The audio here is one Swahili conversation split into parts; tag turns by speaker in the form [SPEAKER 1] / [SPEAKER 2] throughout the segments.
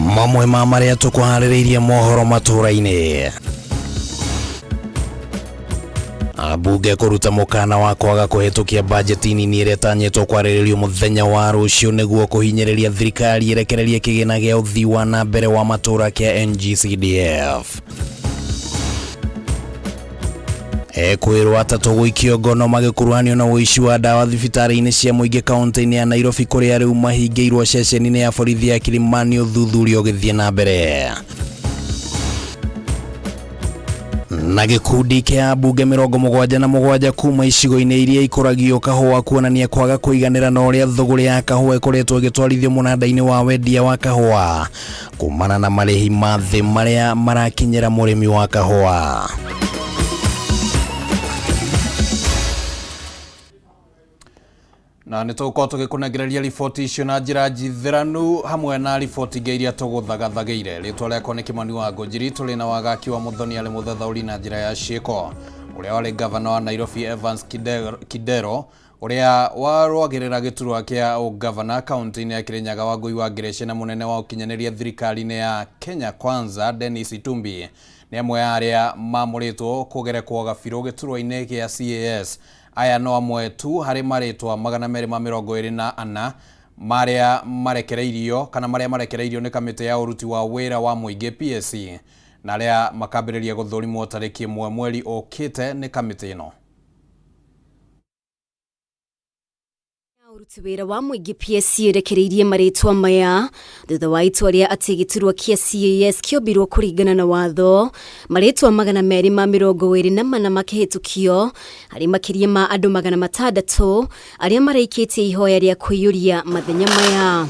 [SPEAKER 1] Mamwe ma maria tukuhaririirie mohoro matũra-inĩ. Abunge kuruta mukana wa kwaga kuhitukia bajeti nini iria itanyitwo kwarĩrĩrio muthenya wa rũciũ nĩguo kuhinyĩrĩria thirikari irekererie kĩgĩna gĩa ũthii wa na mbere wa matũra kĩa NGCDF. Kwĩrwo atatũ gũikio ngono magĩkuruhanio na ũici wa dawa thibitarĩ-inĩ cia mũingĩ kaunti-inĩ ya Nairobi kũrĩa rĩu mahingĩirwo ceceni-inĩ ya borithi ya Kilimani ũthuthuria ũgĩthiĩ na mbere. Na gĩkundi kĩa abunge 77 kuma icigo-inĩ iria ikũragio kahũa kuonania kwaga kũiganĩra na ũrĩa thogora ya kahũa ĩkoretwo ĩgĩtwarithio mũnanda-inĩ wa wendia wa kahũa kumana na marĩhi ma thĩ marĩa marakinyĩra mũrĩmi wa kahũa. Na nĩtũgũkorwo tũgĩkũnengereria riboti icio na njĩra njithĩranu hamwe na riboti ingĩ iria tũgũthagathagĩire. Rĩtwa rĩakwa nĩ Kimani wa Ngũnjiri, tũrĩ na wagaki wa Muthoni arĩ mũthathaũri na njĩra ya ciĩko. Ũrĩa warĩ gavana wa Nairobi Evans Kidero, ũrĩa warũagĩrĩra gĩturwa kĩa ũgavana kaunti-inĩ ya Kirinyaga Wangui wa Ngereche na mũnene wa ũkinyanĩria thirikari-inĩ ya Kenya Kwanza Dennis Itumbi nĩ amwe ya arĩa mamũrĩtwo kũgerekwo gabirũ gĩturwa-inĩ gĩa CAS. Aya no amwe tu harĩ marĩtwa 224 marĩa marekereirio nĩ kamĩtĩ ya ũruti wa wĩra wa mũingĩ PSC na arĩa makambĩrĩria gũthũrimwo tarĩki 1 mweri ũkĩte nĩ kamĩtĩ ĩno.
[SPEAKER 2] Uruti wĩra wa mũingĩ PSC rekereirie marĩtwa maya thutha wa itua rĩa atĩ gĩturwa kĩa CAS kĩombirwo kũringana na watho. Marĩtwa 224 makĩhĩtũkio harĩ makĩria ma andũ 600 arĩa maraikĩtie ihoya rĩa kũiyũria mathenya maya.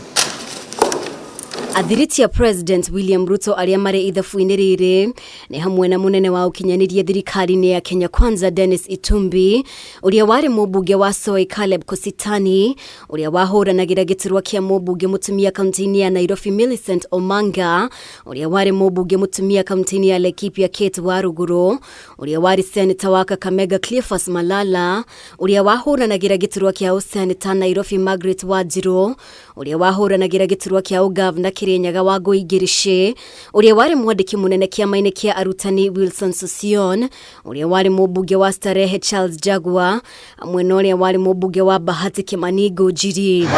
[SPEAKER 2] Athiriti ya President William Ruto arĩa marĩ ithabu-inĩ rĩrĩ nĩ hamwe na mũnene wa ũkinyanĩria thirikari-inĩ ya Kenya Kwanza Dennis Itumbi, ũrĩa warĩ mũmbunge wa Soy Caleb Kositani, ũrĩa wahũranagĩra gĩturwa kĩa mũmbunge mũtumia kaunti-inĩ ya Nairobi Millicent Omanga, ũrĩa warĩ mũmbunge mũtumia kaunti-inĩ ya Laikipia Kate Waruguru, ũrĩa warĩ senator wa Kakamega Cleophas Malala, ũrĩa wahũranagĩra gĩturwa kĩa ũseneta Nairobi Margaret Wanjiru, ũrĩa wahũranagĩra gĩturwa kĩa ũgavana Kirinyaga Wangui Ngereche, ũrĩa warĩ mwandĩki mũnene kĩama-inĩ kĩa arutani Wilson Sosion, ũrĩa warĩ mũmbunge wa Starehe Charles Jagua, amwe na ũrĩa warĩ mũmbunge wa Bahati Kimani Ngũnjiri.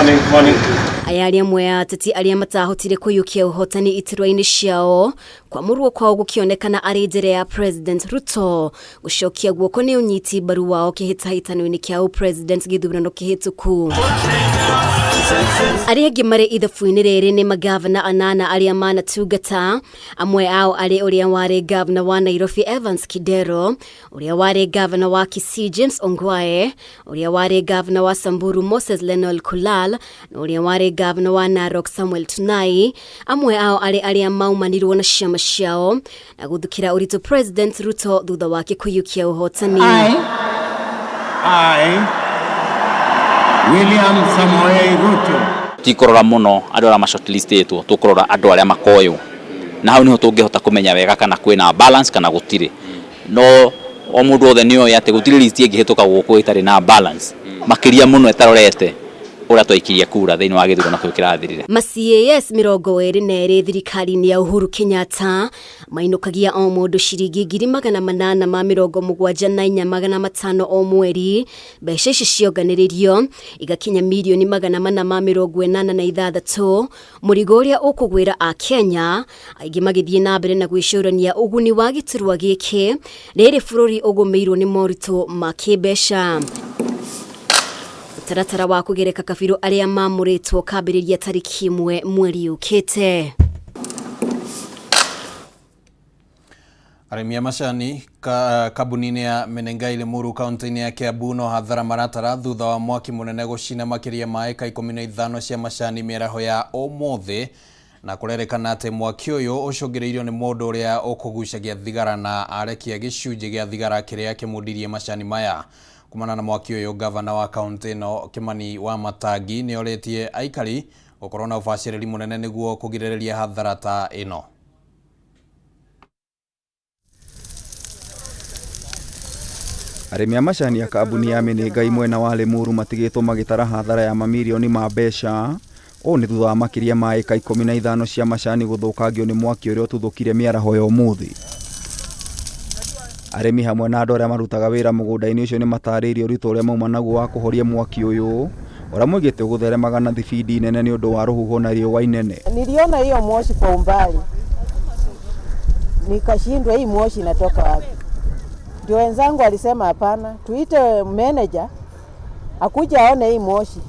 [SPEAKER 2] Aya arĩ amwe ya ateti arĩa matahotire kũiyũkia ũhotani iturwa-inĩ ciao, kwamũrwo kwao gũkĩonekana arĩ njĩra ya President Ruto gũcokia guoko nĩ ũnyiti mbaru wao kĩhĩtahĩtano-inĩ kĩa President gĩthurano kĩhĩtũku. Arĩa angĩ marĩ ithabu-inĩ rĩrĩ nĩ magavana 8 arĩa manatungata, amwe ao arĩ ũrĩa warĩ gavana wa Nairobi Evans Kidero, ũrĩa warĩ gavana wa Kisii James Ongwae, ũrĩa warĩ gavana wa Samburu Moses Lenol Kulal, na ũrĩa warĩ gavana wa Narok Samuel Tunai. Amwe ao arĩ arĩa maumanirwo na ciama ciao na gũthukĩra ũritũ President Ruto thutha wake kũiyũkia ũhotani.
[SPEAKER 3] William Samoei Ruto.
[SPEAKER 4] Tikorora muno andũ arĩa mashortlistĩtwo, tũkorora andũ arĩa makoywo, na hau niho tũngĩhota kũmenya wega kana kwĩna balance kana gũtirĩ. No o mũndũ othe nĩoĩ atĩ gũtirĩ list ĩngĩhĩtũka gũkũ ĩtarĩ na balance, makĩria mũno ĩtarorete ũrĩa twaikirie kura thĩinĩ wa gĩthurano kĩu kĩrathirire.
[SPEAKER 2] Ma-CAS 22 thirikari-inĩ ya Uhuru Kenyatta mainũkagia o mũndũ ciringi 874,500 o mweri. Mbeca ici cionganĩrĩrio igakinya mirioni 486. Mũrigo ũrĩa ũkũgwĩra a Kenya aingĩ magĩthiĩ na mbere na gwĩcũrania ũguni wa gĩturwa gĩkĩ rĩrĩ bũrũri ũgũmĩirwo nĩ moritũ ma kĩmbeca. Taratara wa kũgereka kabirũ arĩa mamũrĩtwo kambĩrĩria tarĩki 1 mweri ũkĩte.
[SPEAKER 1] Arĩmi a macani kambuni-inĩ ya Menengai Limuru kaunti-inĩ ya Kiambu no hathara maratara thutha wa mwaki mũnene gũcina makĩria ma eka 15 cia macani mĩaraho ya ũmũthĩ, na kũrerĩkana atĩ mwaki ũyũ ũcũngĩrĩirio nĩ mũndũ ũrĩa ũkũgucagia thigara na arekia gĩcunjĩ gĩa thigara kĩrĩa kĩmũndirie macani maya. Kumana na mwaki ũyũ, gavana wa kaunti ĩno Kimani wa Matangi nĩ orĩtie aikari gũkorwo na ũbacĩrĩri mũnene nĩguo kũgirĩrĩria hathara ta ĩno.
[SPEAKER 5] Arĩmi a macani ya kambuni ya Menengai mwena wa Limuru matigĩtwo magĩtara hathara ya mamirioni ma mbeca O nĩ thutha wa makĩria ma ĩka 15 cia macani gũthũkangio nĩ mwaki ũrĩa ũtuthũkire mĩaraho ya ũmũthĩ. Arĩmi hamwe na andũ arĩa marutaga wĩra mũgũnda-inĩ ũcio nĩ matarĩirie ũritũ ũrĩa mauma naguo wa kũhoria mwaki ũyũ, ũrĩa moigĩte gũtheremaga na thibidi nene nĩ ũndũ wa rũhuho na riũa inene.
[SPEAKER 6] Niliona hiyo moshi kwa umbali, nikashindwa hii moshi inatoka wapi. Ndio wenzangu alisema hapana, tuite manager akuja aone hii moshi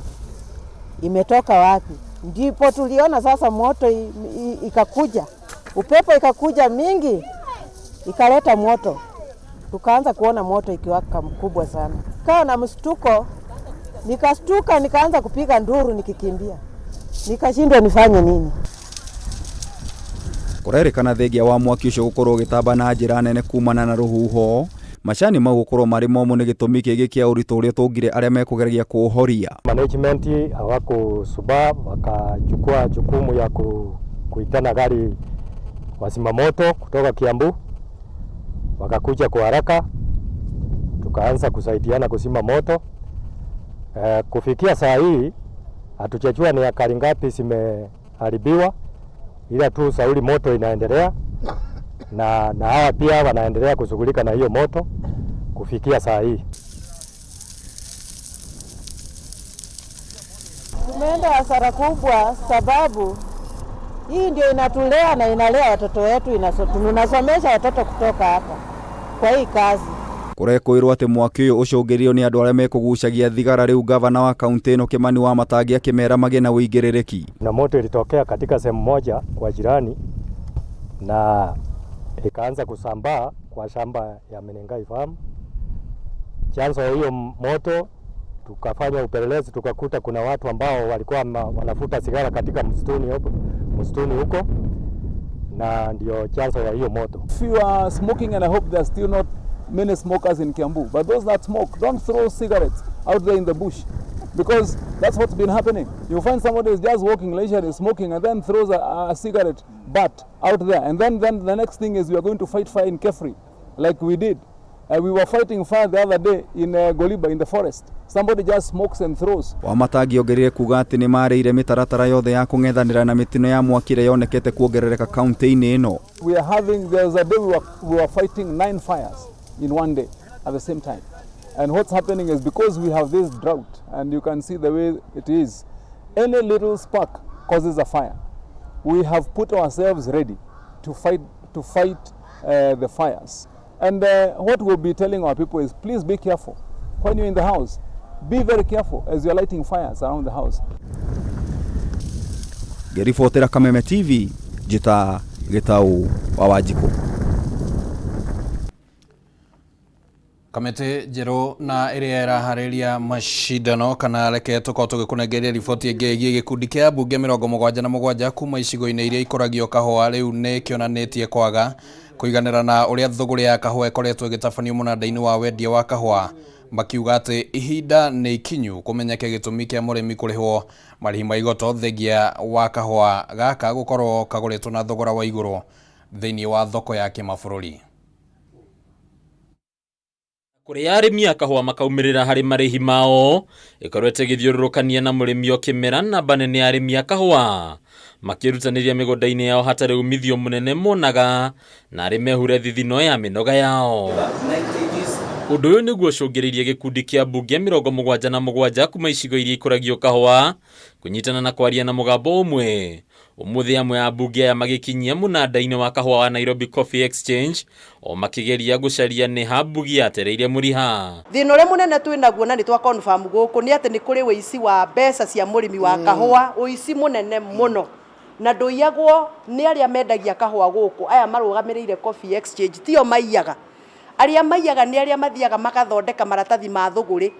[SPEAKER 6] imetoka wapi. Ndipo tuliona sasa moto ikakuja, upepo ikakuja mingi, ikaleta moto. Tukaanza kuona moto ikiwaka mkubwa sana. Kaa na mshtuko, nikastuka, nikaanza kupiga nduru nikikimbia. Nikashindwa nifanye nini.
[SPEAKER 5] Kũrerĩkana thengia wa mwaki ũcio gũkorwo ũgĩtamba na njĩra nene kumana na rũhuho, macani mau gũkorwo marĩ momũ nĩ gĩtũmi kĩngĩ kĩa ũritũ ũrĩa tũngire arĩa mekũgeragia kũũhoria.
[SPEAKER 7] Management hawakusuba, wakachukua jukumu ya kuitana gari wasima moto kutoka Kiambu, wakakuja kwa haraka, tukaanza kusaidiana kusima moto. Kufikia saa hii hatujajua ni ekari ngapi zimeharibiwa, ila tu sauli moto inaendelea na hawa pia wanaendelea kushughulika na hiyo moto kufikia saa hii.
[SPEAKER 6] Tumeenda hasara kubwa sababu hii ndio inatulea na inalea watoto wetu, tunasomesha watoto kutoka hapa kwa hii kazi.
[SPEAKER 5] Kũrekwĩrwo atĩ mwaki ũyũ ũcũngĩrĩirio nĩ andũ arĩa mekũgucagia thigara, rĩu gavana wa kaunti ĩno Kimani wa Matangi akĩmera magĩe na ũigĩrĩrĩki.
[SPEAKER 7] Na moto ilitokea katika sehemu moja kwa jirani na ikaanza kusambaa kwa shamba ya Menengai Farm. Chanzo ya hiyo moto tukafanya upelelezi, tukakuta kuna watu ambao walikuwa wanafuta sigara katika msituni huko, na ndio chanzo ya hiyo moto.
[SPEAKER 8] If you are smoking, and I hope there are still not many smokers in Kiambu, but those that smoke, don't throw cigarettes out there in the bush, because that's what's been happening. You find somebody is just walking leisurely, smoking, and then throws a cigarette butt out there, and then the next thing is we are going to fight fire in Kefri, like we did. We were fighting fire the other day in Goliba in the forest. Somebody just smokes and throws.
[SPEAKER 5] Wa Matangi ongerire kuga atĩ nĩ marĩire mĩtaratara yothe ya kũng'ethanĩra na mĩtino ya mwaki ĩrĩa yonekete kuongerereka kaunti-inĩ ĩno.
[SPEAKER 8] There's a day we were fighting 9 fires in one day at the same time. And what's happening is because we have this drought, and you can see the way it is, any little spark causes a fire. We have put ourselves ready to fight the fires. And what we'll be telling our people is, please be careful. When you're in the house, be very careful as you're lighting fires around the house.
[SPEAKER 5] Ngĩribotera Kameme TV, Njĩta Gĩtaũ wa Wanjikũ.
[SPEAKER 1] Kamĩtĩ njerũ na ĩrĩa ĩraharĩria macindano kana reke tũkorwo tũgĩkũnengeria riboti ĩngĩ ĩgiĩ gĩkundi kĩa ambunge 77 kuma icigo-inĩ iria ikoragio kahũa rĩu nĩ kĩonanĩtie kwaga kũiganĩra na ũrĩa thũgũrĩ ya kahũa ĩkoretwo ĩgĩtabanio mũnanda-inĩ wa wendia wa kahũa, makiuga atĩ ihinda nĩ ikinyu kũmenyeke gĩtũmi kĩa mũrĩmi kũrĩhwo marĩhi ma igoto thengia wa kahũa gaka gũkorwo kagũrĩtwo na thogora wa igũrũ thĩinĩ wa thoko ya kĩmabũrũri.
[SPEAKER 9] Kũrĩ arĩmi a kahũa makaumĩrĩra harĩ marĩhi mao ĩkoretwo ĩgĩthiũrũrũkania na mũrĩmi o kĩmera namba nene ya arĩmi a kahũa makĩrutanĩria mĩgũnda-inĩ yao hatarĩ umithio mũnene monaga na arĩ mehure thithino ya mĩnoga yao. Ũndũ ũyũ nĩguo ũcũngĩrĩirie gĩkundi kĩa ambunge 77 kuma icigo iria ikũragio kahũa kũnyitana na kwaria na mũgambo ũmwe. Ũmũthĩ amwe a ambunge aya magĩkinyia mũnanda-inĩ wa kahũa wa Nairobi Coffee Exchange o makĩgeria gũcaria nĩ ha mbugi yatereire mũriha.
[SPEAKER 6] Thĩna ũrĩa mũnene twĩnaguo na nĩ twa confirm gũkũ nĩ atĩ nĩ kũrĩ ũici wa mbeca cia mũrĩmi wa kahũa, ũici mũnene mũno, na ndũiyagwo nĩ arĩa mendagia kahũa gũkũ. Aya marũgamĩrĩire Coffee Exchange tio maiyaga. Arĩa maiyaga nĩ arĩa mathiaga magathondeka maratathi ma thũgũrĩ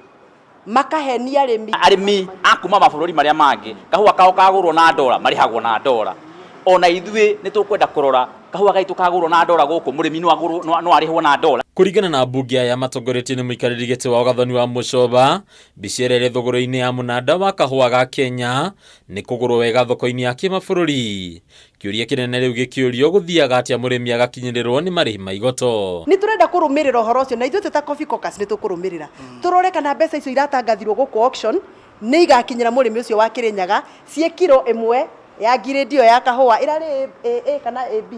[SPEAKER 6] makahenia
[SPEAKER 4] arĩmi a kuma mabũrũri marĩa mangĩ kahũa kao kagũrwo na ndora marĩhagwo na ndora. Ona ithuĩ nĩ tũkwenda kũrora kahũa gaitũ kagũrwo na ndora gũkũ mũrĩmi no arĩhwo na ndora.
[SPEAKER 9] Kũringana na ambunge aya matongoretio nĩ mũikarĩri gĩtĩ wa ũgathani wa Mũcoba, mbica ĩrĩa ĩrĩ thũgũrũ-inĩ ya mũnanda wa kahũa ga Kenya nĩ kũgũrwo wega thoko-inĩ ya kĩmabũrũri. Kĩũria kĩnene rĩu gĩkĩũrio gũthiaga atĩa mũrĩmi agakinyĩrĩrwo nĩ marĩhi ma igoto.
[SPEAKER 6] Nĩ tũrenda kũrũmĩrĩra ũhoro ũcio na ithuĩ ta Coffee Caucus nĩ tũkũrũmĩrĩra. Tũrore kana mbeca icio iratangathirwo gũkũ auction
[SPEAKER 10] nĩ igakinyĩra mũrĩmi ũcio wa Kĩrĩnyaga ciĩ kiro ĩmwe ya ngirĩndio ya kahũa ĩrarĩ AA kana AB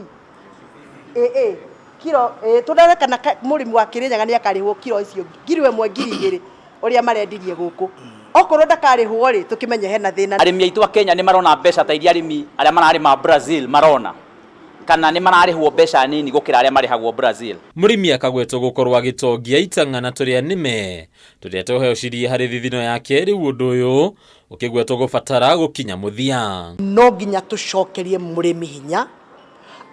[SPEAKER 10] AA kiro tũrare kana mũrĩmi wa Kĩrĩnyaga nĩ akarĩhwo kiro icio ngiri ĩmwe ngiri igĩrĩ ũrĩa marendirie gũkũ okorwo ndakarĩhwo rĩ tũkĩmenye hena thĩna.
[SPEAKER 4] Arĩmi aitũ a Kenya nĩ marona mbeca ta iria arĩmi arĩa mararĩma Brazil marona kana nĩ mararĩhwo mbeca nini gũkĩra arĩa marĩhagwo Brazil.
[SPEAKER 9] Mũrĩmi akagwetwo gũkorwo agĩtongia itang'ana tũrĩa nĩme tũrĩa tũhecirie harĩ thithino yake rĩu ũndũ ũyũ ũkĩgwetwo gũbatara gũkinya mũthia.
[SPEAKER 10] No nginya tũcokerie mũrĩmi hinya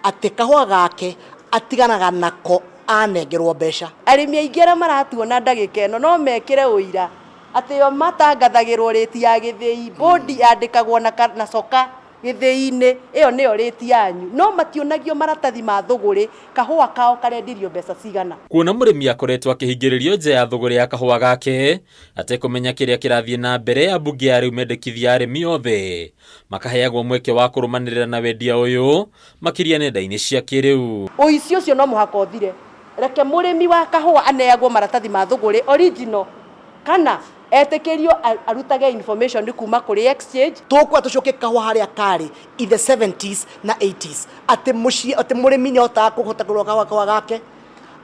[SPEAKER 10] atĩ kahũa gake atiganaga nako anengerwo mbeca. Arĩmi aingĩ arĩa maratuona ndagĩka ĩno no mekĩre ũira atĩ yo matangathagĩrwo rĩti ya gĩthĩi bodi yandĩkagwo na coka gĩthĩi-inĩ ĩyo nĩyo rĩti yanyu no mationagio maratathi ma thũgũrĩ kahũa kao karendirio mbeca cigana.
[SPEAKER 9] Kuona mũrĩmi akoretwo akĩhingĩrĩrio nja ya thũgũrĩ ya kahũa gake atekũmenya kĩrĩa kĩrathiĩ na mbere, ambunge ya rĩu mendekithia arĩmi othe makaheagwo mweke wa kũrũmanĩrĩra na wendia ũyũ makĩria nenda-inĩ cia kĩrĩu.
[SPEAKER 10] Ũici ũcio no mũhaka ũthire, reke mũrĩmi wa kahũa aneagwo maratathi ma thũgũrĩ original kana etĩkĩrio arutage information kuma kũrĩ exchange. Tũkwa tũcoke kahũa harĩa karĩ in the 70s na 80s atĩ mũrĩmi nĩ ahotaga kũgũra kahũa gake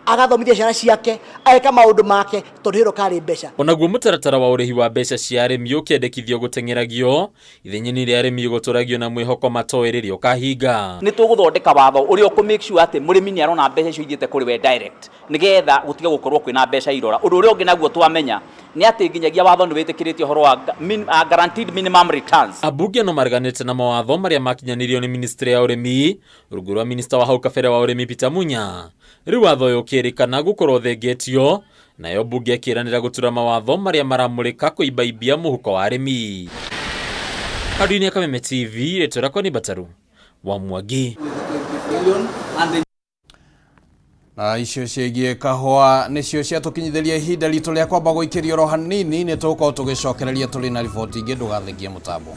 [SPEAKER 10] agathomithia ciana ciake eka maũndũ make tondũ hĩro karĩ mbeca.
[SPEAKER 9] Onaguo mũtaratara wa ũrĩhi wa mbeca cia arĩmi ũkĩendekithio gũteng'eragio ithenya-inĩ rĩa arĩmi gũtũragio na mwĩhoko matoĩ rĩrĩa ũkahinga.
[SPEAKER 4] Nĩ tũgũthondeka watho ũrĩa ũkũ make sure atĩ mũrĩmi nĩ arona mbeca icio ithiĩte kũrĩ we direct nĩgetha gũtiga gũkorwo kwĩna mbeca irora. Ũndũ ũrĩa ũngĩ naguo twamenya nĩ atĩ nginyagia watho nĩ wĩtĩkĩrĩtie ũhoro wa guaranteed minimum returns.
[SPEAKER 9] Ambunge no mareganĩte na mawatho marĩa makinyanirio nĩ ministry ya ũrĩmi rungu rwa minista wa hau kabere wa ũrĩmi Peter Munya. Rĩu watho ũyũ ũkĩrĩkana gũkorwo thengetio nayo mbunge ĩkĩranĩra gũtura mawatho marĩa maramũrĩka kũimbaimbia mũhuko wa arĩmi. Kaduini ya Kameme TV rĩtwa rĩakwa nĩ Bataru wa Mwangi.
[SPEAKER 1] Na icio ciĩgiĩ kahũa nĩcio ciatũkinyithĩria ihinda ritũ rĩa kwamba gũikĩrio ro hanini, nĩ tũgũkorwo tũgĩcokereria tũrĩ na riboti ingĩ, ndũgathengie mũtambo.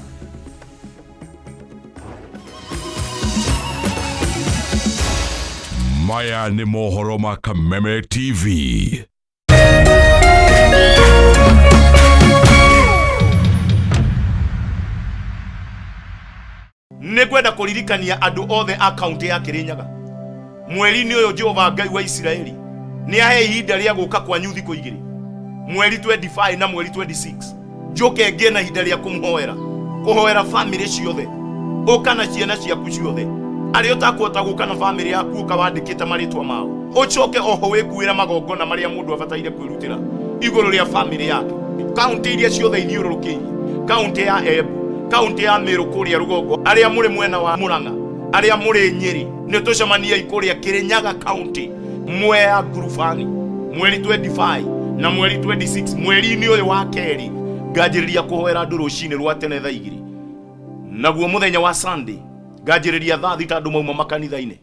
[SPEAKER 11] Maya nĩ mohoro ma Kameme TV.
[SPEAKER 12] Nĩngwenda kũririkania andũ othe a kaunti ya Kĩrĩnyaga mweri-inĩ ũyũ Jehova Ngai wa Isiraeli nĩ ahe ihinda rĩa gũka kwa nyuthi igĩrĩ, mweri 25 na mweri 26. Njoke ngĩe na ihinda rĩa kũhoera family ciothe, ũka na ciana ciaku ciothe, arĩa ũtakuhota gũka na family yaku ũkawandĩkĩte marĩtwa mao, ũcoke oho wĩkuĩra magongona marĩa mũndũ abataire kwĩrutĩra igũrũ rĩa family yake. Kaunti iria ciothe ithiũrũrũkĩirie, kaunti ya Embu, kaunti ya Meru kũrĩa rũgongo, arĩa mũrĩ mwena wa Murang'a, arĩa mũrĩ Nyeri, nĩ tũcemania ikũrĩa Kĩrĩnyaga kaunti Mwea Ngurubani mweri 25 na mweri 26 mweri-inĩ ũyũ wa kerĩ. Nganjĩrĩria kũhoera andũ rũcinĩ rwa tene thaa 2, naguo mũthenya wa Sunday nganjĩrĩria thaa 3 andũ mauma makanitha-inĩ.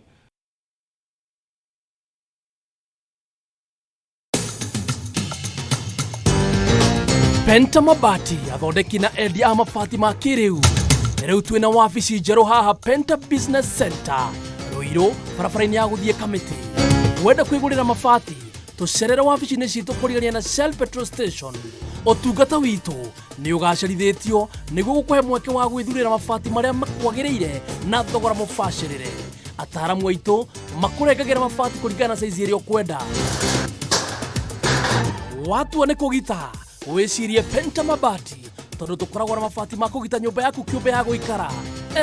[SPEAKER 13] Penta Mabati athondeki na endia a mabati ma kĩrĩu. Rĩu twĩna wabici njerũ haha Penta Business Center Ruiru, barabara-inĩ ya gũthiĩ Kamete. Wenda kwĩgũrĩra mabati tũcerere wabici-inĩ citũ kũrigania na Shell Petrol Station. Ũtungata witũ nĩ ũgacĩrithĩtio nĩguo gũkũhe mweke wa gwĩthurĩra mabati marĩa makwagĩrĩire na thogora mũbacĩrĩre. Ataaramu aitũ makũrengagĩra mabati kũringana na size ĩrĩa ũkwenda. Watua nĩ kũgita wĩcirie Penta Mabati tondũ tũkoragwo na mabati ma kũgita nyũmba yaku kĩũmbe ya gũikara,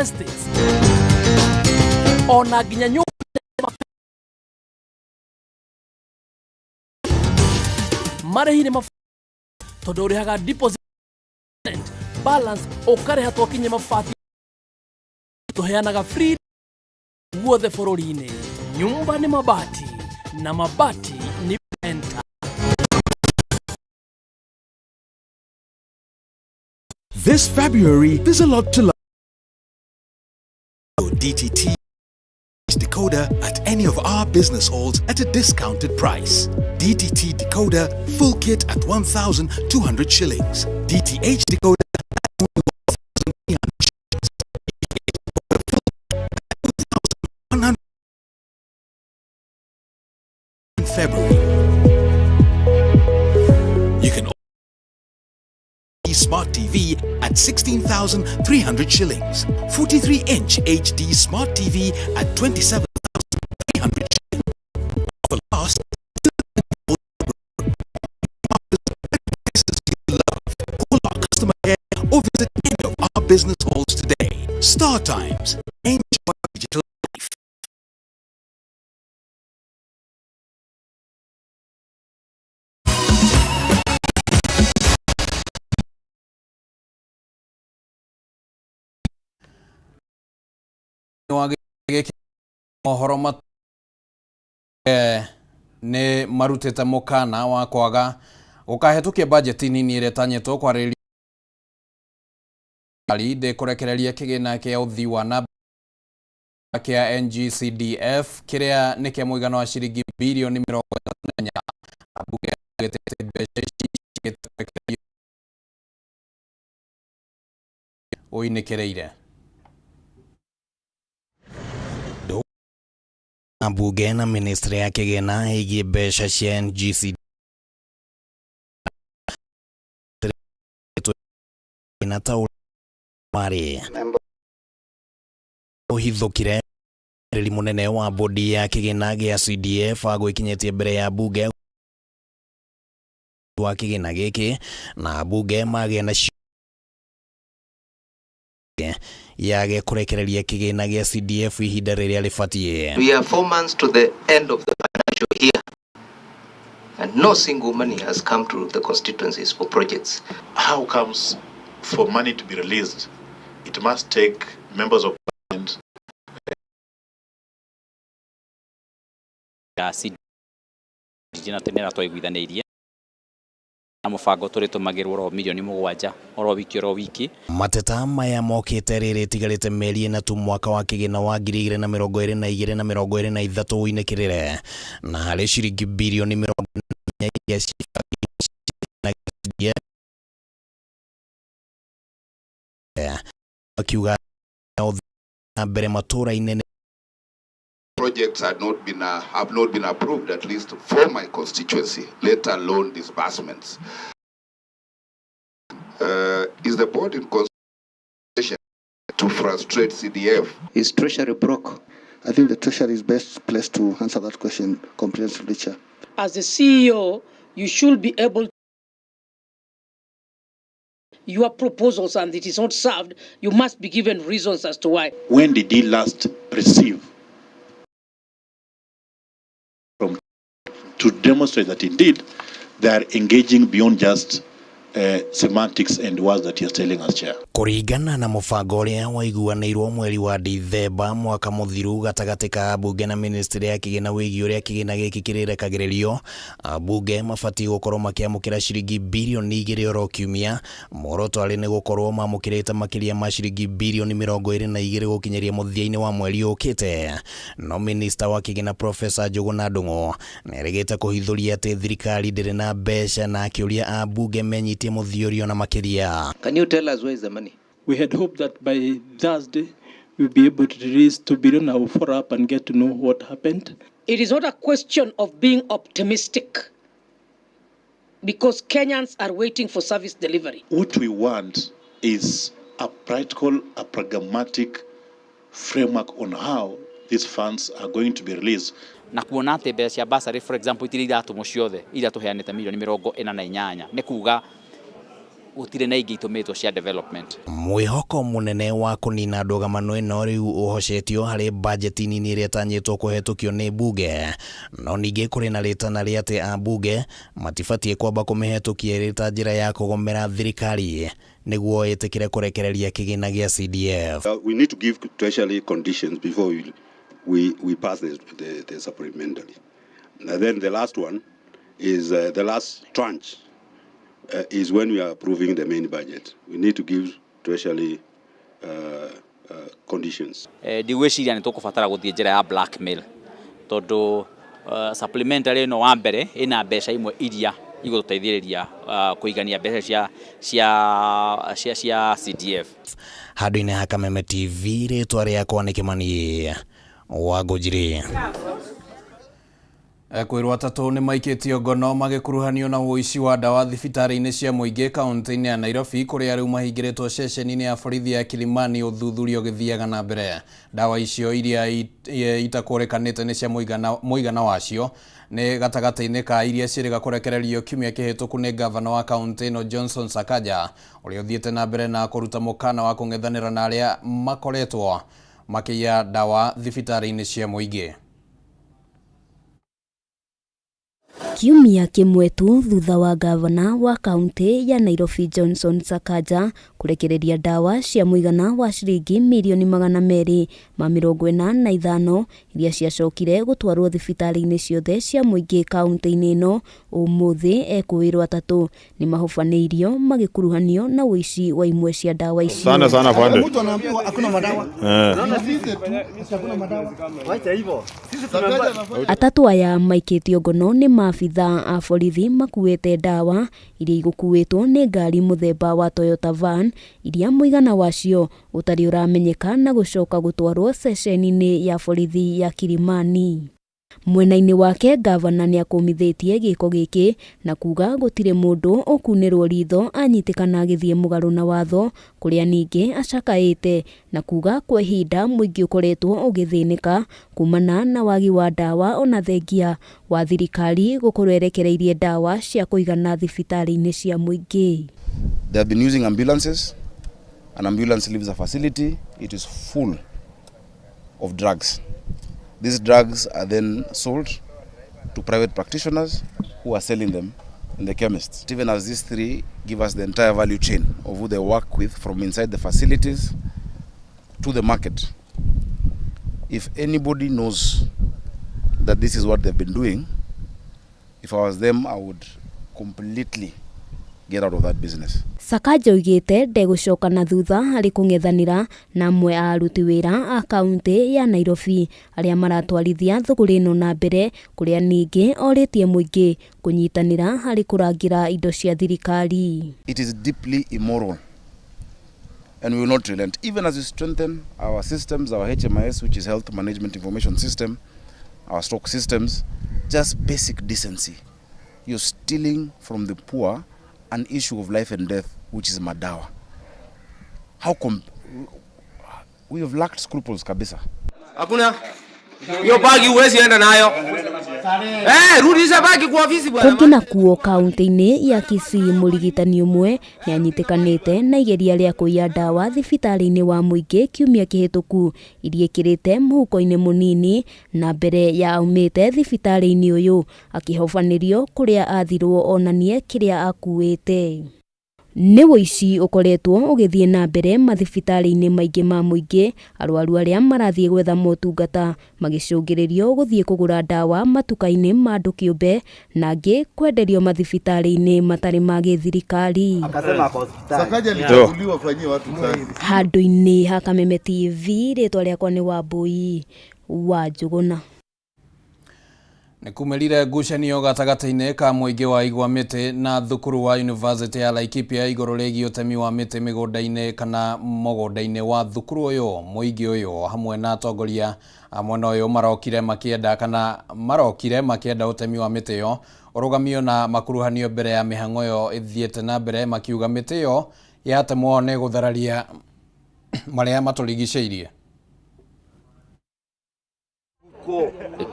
[SPEAKER 13] estates, ona nginya nyũmba marĩhi nĩ tondũ ũrĩhaga deposit balance ũkarĩha twakinye mabati tũheanaga free guothe bũrũri-inĩ. Nyumba nĩ mabati na mabati nĩ Penta.
[SPEAKER 14] This February, there's a lot to love. DTT decoder at any of our business halls at a discounted price. DTT decoder full kit at 1,200 shillings. DTH decoder at 1,300 shillings. In February. You can Smart TV at 16,300 shillings. 43-inch HD Smart TV at 27,300 shillings. For last, call our customer care or visit any of our business halls today. Star Times. Enjoy digital life.
[SPEAKER 1] mohoro ne marutete mukana wa kwaga ukahetukia budget nini iretanyetwo kwa reli de kurekereria kigina kia uthi wa na kia NGCDF kiria nike muigano wa shilingi bilioni 30 abuge getete beshe oinekereire Abuge na ministry ya kigina igie besha cia NGCDF na tauri mari uhithukire reli munene wa bodi ya kigina gia CDF agwikinyetie mbere ya bunge wa kigina giki na bunge magie na yage kurekereria kigina gia CDF ihinda riria rifatie.
[SPEAKER 15] We are 4 months to the end of the financial year and no single money has come to the constituencies for projects.
[SPEAKER 16] How comes for money to be released? It must take members of parliament.
[SPEAKER 4] Jina temera twaiguithanirie na mubango turi tumagirwo ro milioni 7 oro wiki
[SPEAKER 1] mateta maya mokite riri tigarite meri na tu mwaka wa kigina wa 2022 na 2023 inekirire na hari shilingi bilioni 40 akiuga mbere matura inene
[SPEAKER 17] projects have not been approved, at least for my constituency, let alone disbursements. Is the board in consideration to frustrate CDF?
[SPEAKER 15] Is Treasury broke?
[SPEAKER 18] I think the Treasury is best placed to answer that question comprehensively, Chair.
[SPEAKER 19] As the CEO, you should be able to your proposals, and it is not served, you must be given reasons as to why.
[SPEAKER 16] When did he last receive to demonstrate that indeed they are engaging beyond just semantics and words that he is telling us, Chair?
[SPEAKER 1] Kuringana na mubango uria waiguanirwo mweri wa Dithemba mwaka muthiru gatagati ka bunge na ministry ya kigina wigi uria kigina giki kirirekagiririo bunge mabati gukorwo makiamukira shilingi bilioni 2 oro kiumia moroto ari ni gukorwo mamukirite makiria ma shilingi bilioni 22 gukinyeria muthiaini wa mweri ukite no minister wa kigina Professor Njuguna Ndung'u nerigite kuhithuria ati thirikari ndiri na mbeca na akiuria a bunge menyitie muthiorio na makiria.
[SPEAKER 15] Can you tell us where is the money?
[SPEAKER 20] We had hoped that by Thursday we'll be able to release 2 billion. I will follow up and get to know what happened.
[SPEAKER 19] It is not a question of being optimistic because Kenyans are waiting for service delivery.
[SPEAKER 16] What we want is a practical, a pragmatic framework on how these funds are going to be released.
[SPEAKER 4] Na kuona ati mbeca cia basari for example itiri iratũmwo ciothe iria tuheanite milioni 48 ni kuga utire na ingi itumitwo cia development.
[SPEAKER 1] Mwihoko munene wa kunina ndugamano ino riu uhocetio hari budget nini iria tanyitwo kuhetukio ni bunge no ningi kuri na ritana ria ati a bunge matifatie kwamba kumihetukia rita njira ya kugomera thirikari niguo itikire kurekereria kigina gia CDF.
[SPEAKER 17] We need to give Treasury conditions before we pass the supplementary. And then the last one is the last tranche is when we are approving the main budget. We need to give Treasury conditions.
[SPEAKER 4] Ndiweciria ni tukubatara guthie njira ya blackmail tondu supplementary no wa mbere ina mbeca imwe iria igututeithiriria kuigania mbeca cia CDF.
[SPEAKER 1] Handu-ini ha Kameme TV ritwa riakwa ni Kimani wa Gojiri. Kwirwo atatu ni maikitio ngono magikuruhanio na uici wa dawa thibitari-ini cia muingi kaunti-ini ya Nairobi kuria riu mahingiritwo ceceni-ini ya borithi ya Kilimani uthuthuria ugithiaga na mbere. Dawa icio iria itakurikanite ni cia muigana wacio ni gatagati-ini ka iria ciriga kurekererio kiumia kihituku ni gavana wa kaunti ino Johnson Sakaja uria uthiite na mbere na kuruta mukana wa kung'ethanira na aria makoretwo makiya dawa thibitari-ini cia muingi.
[SPEAKER 2] Kiumia kimwe tu thutha wa gavana wa kaunti ya Nairobi Johnson Sakaja kurekereria dawa cia muigana wa ciringi milioni 245 iria ciacokire gutwarwo thibitari-ini ciothe cia muingi kaunti-ini ino, umuthi ekuwirwo atatu ni mahofaneirio magikuruhanio na uici wa imwe cia dawa icio.
[SPEAKER 21] Sana pande.
[SPEAKER 22] Mtu anaambiwa hakuna madawa. Naona sisi hakuna madawa. Wacha hivyo. Sisi tunaambiwa
[SPEAKER 2] atatu aya maikitio ngono ni maabitha a borithi makuite dawa iria igukuitwo ni ngari muthemba wa Toyota van iria muigana wacio utari uramenyeka na gucoka gutwarwo ceceni-ini ya borithi ya Kilimani. Mwena-ini wake gavana ni akomithitie giko giki na kuga gutire mundu ukunirwo ritho anyitikana agithie mugaru na watho, kuria ningi acakaite na kuga kwa ihinda muingi ukoretwo ugithinika kumana na wagi wa dawa ona thengia wa thirikari gukorwo erekereirie dawa cia kuigana thibitari-ini cia muingi.
[SPEAKER 23] They have been using ambulances. An ambulance leaves a facility, it is full of drugs. These drugs are then sold to private practitioners who are selling them in the chemists. Even as these three give us the entire value chain of who they work with from inside the facilities to the market. If anybody knows that this is what they've been doing, if I was them, I would completely get out of that business.
[SPEAKER 2] Sakaja oigite ndegucoka na thutha hari kung'ethanira na amwe a aruti wira a kaunti ya Nairobi aria maratwarithia thuguri ino na mbere, kuria ningi oritie muingi kunyitanira hari kurangira indo cia thirikari.
[SPEAKER 23] It is deeply immoral and we will not relent. Even as we strengthen our systems, our HMIS, which is Health Management Information System, our stock systems, just basic decency. You're stealing from the poor an issue of life and death, which is madawa. We have lacked scruples kabisa.
[SPEAKER 24] Hakuna. Hiyo bagi uwezi enda nayo. Rudisha bagi kwa ofisi bwana.
[SPEAKER 2] Kungina kuo kaunti-ini ya Kisii murigitani umwe ni anyitikanite na igeria ria kuiya dawa thibitari-ini wa muingi kiumia kihituku iria ikirite muhuko-ini munini na mbere ya aumite thibitari-ini uyu akihofanirio kuria athirwo onanie kiria akuite. Ni wici ukoretwo ugithie na mbere mathibitari-ini maingi ma muingi, arwaru aria marathie gwetha motungata magicungiririo guthie kugura dawa matuka-ini ma andu kiumbe na angi kwenderio mathibitari-ini matari ma githirikari.
[SPEAKER 22] Sakaja alichaguliwa fanyie watu kazi.
[SPEAKER 2] Handu-ini ha Kameme TV, ritwa riakwa ni Wambui wa Njuguna.
[SPEAKER 1] Nikumerire ngucanio gatagati-ini ka muingi wa igwa miti na thukuru wa University ya Laikipia iguru rigi utemi wa miti migunda-ini kana mogunda-ini wa thukuru uyu. Muingi uyu hamwe na atongoria mwena uyu marokire makienda utemi wa miti yo urugamio na makuruhanio mbere ya mihango yo ithiete na mbere, makiuga miti yo yatemwo ni guthararia maria maturigiceirie.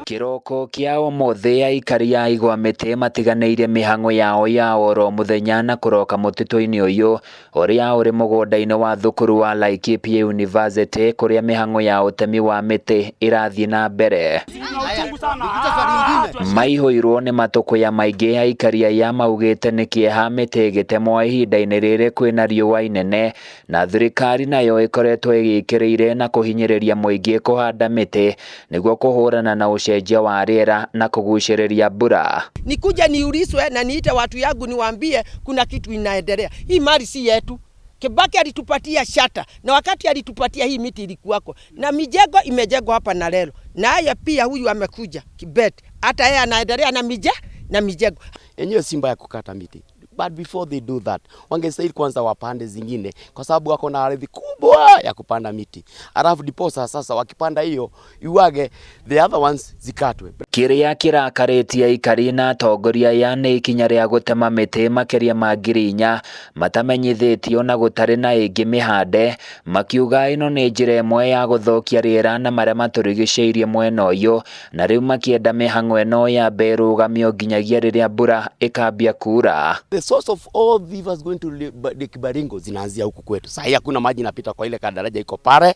[SPEAKER 25] Kiroko kia umuthi aikari a igwa miti matiganeirie mihango yao ya oro muthenya na kuroka mutito-ini uyu uria uri mugunda-ini wa thukuru wa Laikipia University kuria mihango ya utemi wa miti irathie na mbere. Maihoirwo ni matukuya maingi aikari aya maugite ni kieha miti gitemwo ihinda-ini riri kwina riua inene na thirikari nayo ikoretwo igikiriire na kuhinyiriria muingi kuhanda miti niguo kuhurana na ucenjia wa riera na kuguciriria mbura.
[SPEAKER 26] Nikuja niuliswe na niite watu yangu niwaambie kuna kitu inaendelea. Hii mali si yetu. Kibaki alitupatia shata na wakati alitupatia hii miti ilikuwako na mijengo imejengwa hapa na leo. Na haya pia huyu amekuja Kibet. Hata yeye anaendelea na mijengo. Yenyewe simba ya kukata miti.
[SPEAKER 3] But before they do that, wangestahili kwanza wapande zingine kwa sababu wako na ardhi kubwa ya kupanda miti. Alafu diposa sasa wakipanda hiyo iwage the other ones zikatwe.
[SPEAKER 25] Kiria kirakaritie aikari na atongoria ya nĩ ikinya rĩa gũtema mĩtĩ makĩria ma 4,000 matamenyithĩtio na gũtarĩ na ĩngĩ mĩhande, makiuga ĩno nĩ njĩra ĩmwe ya gũthũkia rĩera na marĩa matũrigicĩirie mwena ũyũ, na rĩu makĩenda mĩhang'o ĩno yambe ĩrũgamio nginyagia rĩrĩa mbura ĩkambia kura.
[SPEAKER 3] The source of all rivers going to Lake Baringo zinaanzia huku kwetu. Sasa hakuna maji inapita kwa ile daraja iko pale.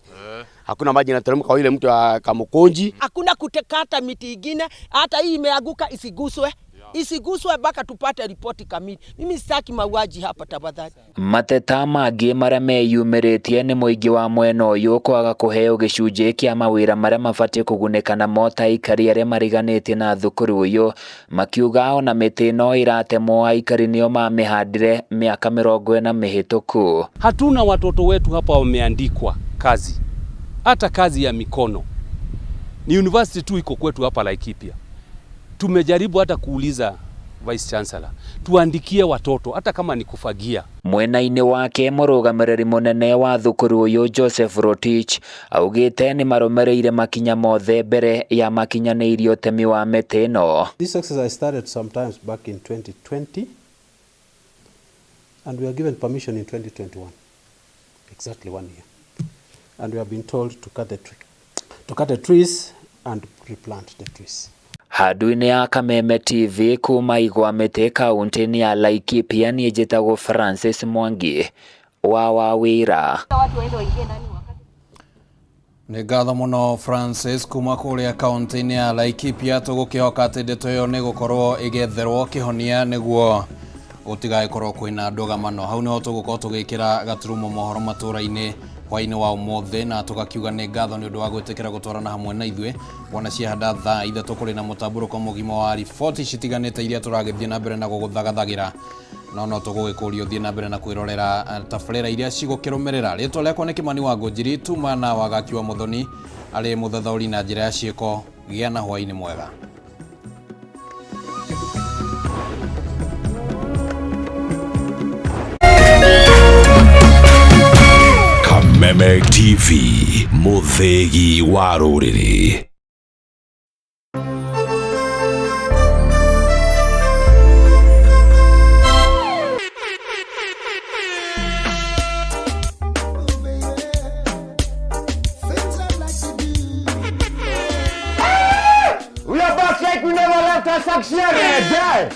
[SPEAKER 3] Hakuna maji inateremka kwa ile mtu wa Kamukonji.
[SPEAKER 26] Hakuna kutekata miti ingine, hata hii imeanguka isiguswe. Isiguswe mpaka tupate ripoti kamili. Mimi sitaki mauaji hapa tafadhali.
[SPEAKER 25] Mateta mangĩ marĩa meyumĩrĩtie nĩ mũingĩ wa mwena ũyũ kwaga kũheo gĩcunjĩ kĩa mawĩra marĩa mabatiĩ kũgunĩka namo ta aikari arĩa mariganĩtie na thukuru ũyũ, makiuga ona mĩtĩ ĩno ĩratemwo aikari nĩo mamĩhandire mĩaka 40 mĩhĩtũku.
[SPEAKER 5] Hatuna watoto wetu hapa wameandikwa kazi, hata kazi ya mikono. Ni university tu iko kwetu hapa Laikipia. Tumejaribu hata kuuliza Vice Chancellor tuandikie watoto hata kama ni kufagia.
[SPEAKER 25] Mwena-inĩ wake mũrũgamĩrĩri mũnene wa thukuru ũyũ Joseph Rotich augĩte nĩ marũmĩrĩire makinya mothe mbere ya makinyanĩirio ũtemi wa mĩtĩ ĩno.
[SPEAKER 6] This exercise started sometimes back in 2020 and we were given permission in 2021, exactly 1 year, and we have been told to cut the trees and replant the trees.
[SPEAKER 25] Handu-inĩ ya Kameme TV kuma igwa mĩtĩ kaunti-inĩ ya Laikipia, niĩ njĩtagwo Francis Mwangi wa wĩra.
[SPEAKER 1] Nĩ ngatho mũno Francis kuma kũrĩa kaunti-inĩ ya Laikipia. Tũgũkĩhoka atĩ ndeto ĩyo nĩ gũkorwo ĩgetherwo kĩhonia nĩguo gũtigagĩkorwo kwĩna ndũgamano. Hau nĩho tũgũkorwo tũgĩkĩra gaturumo mohoro matũra-inĩ hwainĩ wa ũmũthĩ, na tũgakiuga nĩ ngatho nĩ ũndũ wa gwĩtĩkĩra gũtwarana hamwe na ithuĩ wona ciahanda thaa ithatũ kũrĩ na mũtambũrũko mũgima wa riboti citiganĩte iria tũragĩthiĩ na mbere na gũgũthagathagĩra, no tũgũgĩkũria ũthiĩ na mbere na kwĩrorera tabarĩra iria cigũkĩrũmĩrĩra. Rĩtwa rĩakwa nĩ Kimani wa Ngũnjiri, tuma na wagaki wa Mũthoni arĩ mũthathaũri na njĩra ya ciĩko. Gĩa na hwainĩ mwega.
[SPEAKER 11] Kameme TV, mũthĩgi wa rũrĩrĩ.
[SPEAKER 24] We are back like we never left our section.